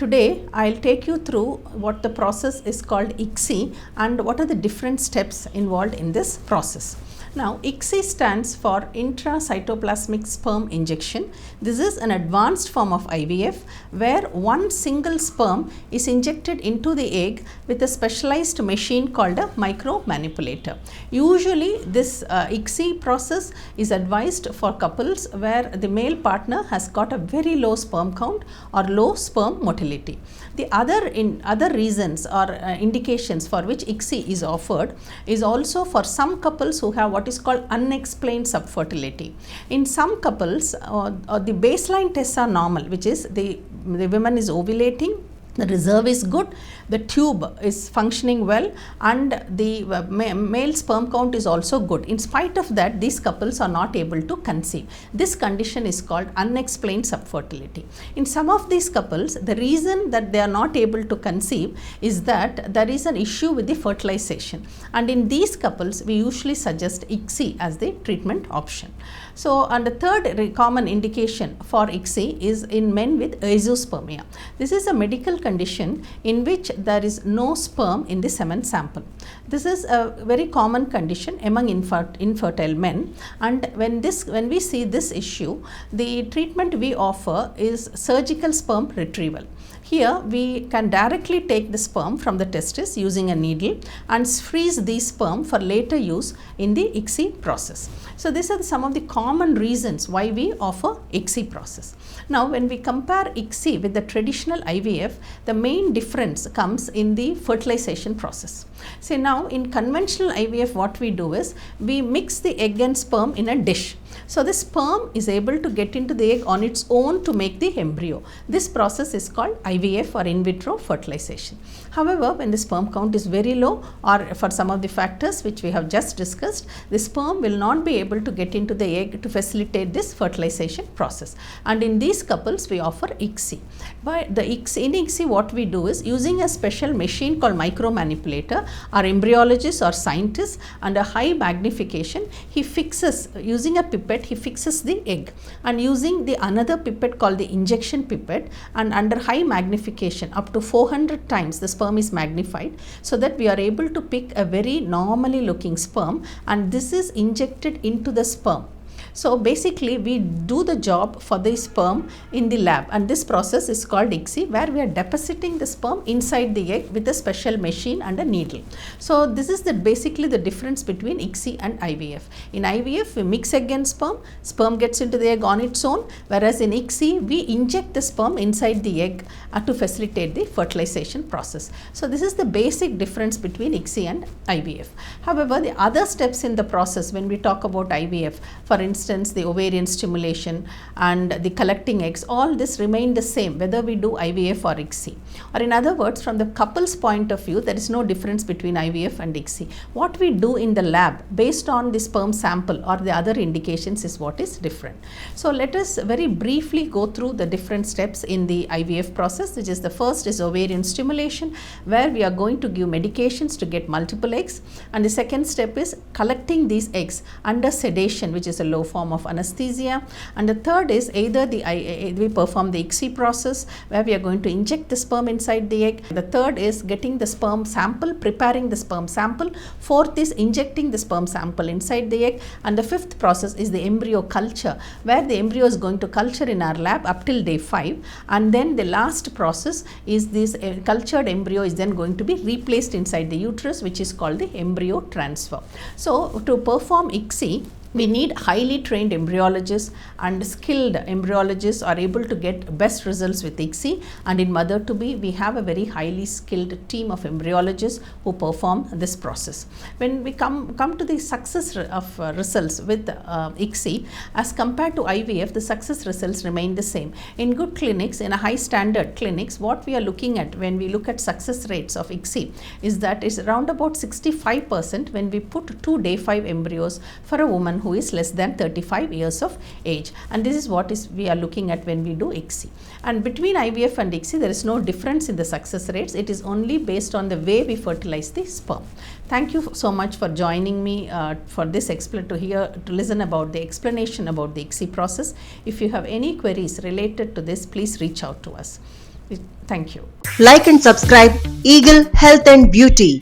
today I'll take you through what the process is called ICSI and what are the different steps involved in this process. Now, ICSI stands for intracytoplasmic sperm injection. This is an advanced form of IVF where one single sperm is injected into the egg with a specialized machine called a micromanipulator. Usually, this ICSI process is advised for couples where the male partner has got a very low sperm count or low sperm motility. The other reasons or indications for which ICSI is offered is also for some couples who have what is called unexplained subfertility. In some couples, the baseline tests are normal, which is the woman is ovulating, the reserve is good, the tube is functioning well, and the male sperm count is also good. In spite of that, these couples are not able to conceive. This condition is called unexplained subfertility. In some of these couples, the reason that they are not able to conceive is that there is an issue with the fertilization, and in these couples we usually suggest ICSI as the treatment option. So, and the third common indication for ICSI is in men with azoospermia. This is a medical condition in which there is no sperm in the semen sample. This is a very common condition among infertile men, and when we see this issue, the treatment we offer is surgical sperm retrieval. Here we can directly take the sperm from the testis using a needle and freeze these sperm for later use in the ICSI process. So, these are some of the common reasons why we offer ICSI process. Now, when we compare ICSI with the traditional IVF, the main difference comes in the fertilization process. So, now in conventional IVF, what we do is we mix the egg and sperm in a dish. So, the sperm is able to get into the egg on its own to make the embryo. This process is called IVF or in vitro fertilization. However, when the sperm count is very low or for some of the factors which we have just discussed, the sperm will not be able to get into the egg to facilitate this fertilization process. And in these couples, we offer ICSI. In ICSI, what we do is using a special machine called micromanipulator, our embryologist or scientist under high magnification, he fixes using a pipette, he fixes the egg, and using the another pipette called the injection pipette, and under high magnification up to 400 times the sperm is magnified, so that we are able to pick a very normally looking sperm, and this is injected into the sperm. So, basically we do the job for the sperm in the lab, and this process is called ICSI, where we are depositing the sperm inside the egg with a special machine and a needle. So, this is basically the difference between ICSI and IVF. In IVF, we mix egg and sperm gets into the egg on its own, whereas in ICSI, we inject the sperm inside the egg to facilitate the fertilization process. So, this is the basic difference between ICSI and IVF. However, the other steps in the process when we talk about IVF, for instance, the ovarian stimulation and the collecting eggs, all this remain the same whether we do IVF or ICSI. Or in other words, from the couple's point of view, there is no difference between IVF and ICSI. What we do in the lab based on the sperm sample or the other indications is what is different. So, let us very briefly go through the different steps in the IVF process, which is the first is ovarian stimulation, where we are going to give medications to get multiple eggs, and the second step is collecting these eggs under sedation, which is a low form of anesthesia, and the third is either we perform the ICSI process where we are going to inject the sperm inside the egg. The third is getting the sperm sample, preparing the sperm sample. Fourth is injecting the sperm sample inside the egg, and the fifth process is the embryo culture, where the embryo is going to culture in our lab up till day 5, and then the last process is this cultured embryo is then going to be replaced inside the uterus, which is called the embryo transfer. So, to perform ICSI, we need highly trained embryologists, and skilled embryologists are able to get best results with ICSI, and in mother-to-be we have a very highly skilled team of embryologists who perform this process. When we come to the success of results with ICSI as compared to IVF, the success results remain the same. In good clinics, in a high standard clinics, what we are looking at when we look at success rates of ICSI is that it's around about 65% when we put 2 day 5 embryos for a woman who is less than 35 years of age, and this is what we are looking at when we do ICSI. And between IVF and ICSI, there is no difference in the success rates. It is only based on the way we fertilize the sperm. Thank you so much for joining me for this to listen about the explanation about the ICSI process. If you have any queries related to this, please reach out to us. Thank you. Like and subscribe Eagle Health and Beauty.